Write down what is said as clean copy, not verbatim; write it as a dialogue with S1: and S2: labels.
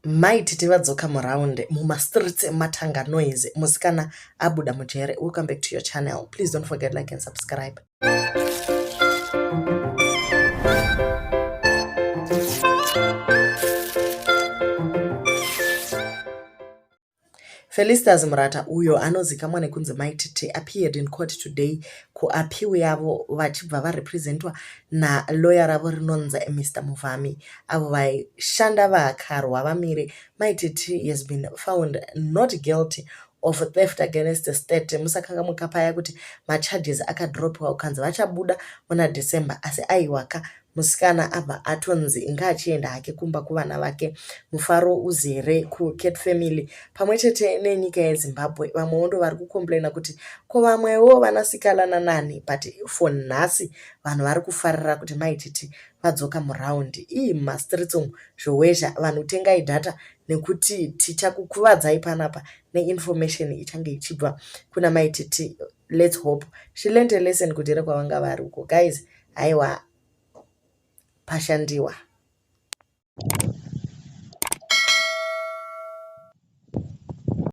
S1: Mai Titi vadzoka muraundi mumastreets ematanga noise musikana abuda mujeri. Welcome back to your channel. Please don't forget like and subscribe. Felistas Murata uyo anozikamwa nekunzi Mai Titi appeared in court today kuappeal yavo vachibva varepresentwa nalawyer ravo rinonzi Mr. Muvhami, avo vaishanda vakarwa vamire. Mai Titi has been found not guilty of theft against the state. Musakanga mukapaya kuti macharges akadropwa ukanzi vachabuda muna December, asi aiwaka musikana abva atonzi ngaachienda hake kumba kuvana vake. Mufaro uzere kuCat family pamwechete nenyika yeZimbabwe. Vamwewo ndo vari kukomplaina kuti ko vamwewo vanasikala nani, but for nhasi vanhu vari kufarira kuti Mai Titi vadzoka muraundi. Ii mumastreets umu zhowezha vanhu tengai data nekuti tichakukuvadzai panapa neinformation ichange ichibva kuna Mai Titi. Let's hope she learned a lesson kudhira kwavanga vari uko guys. Haiwa pashandiwa.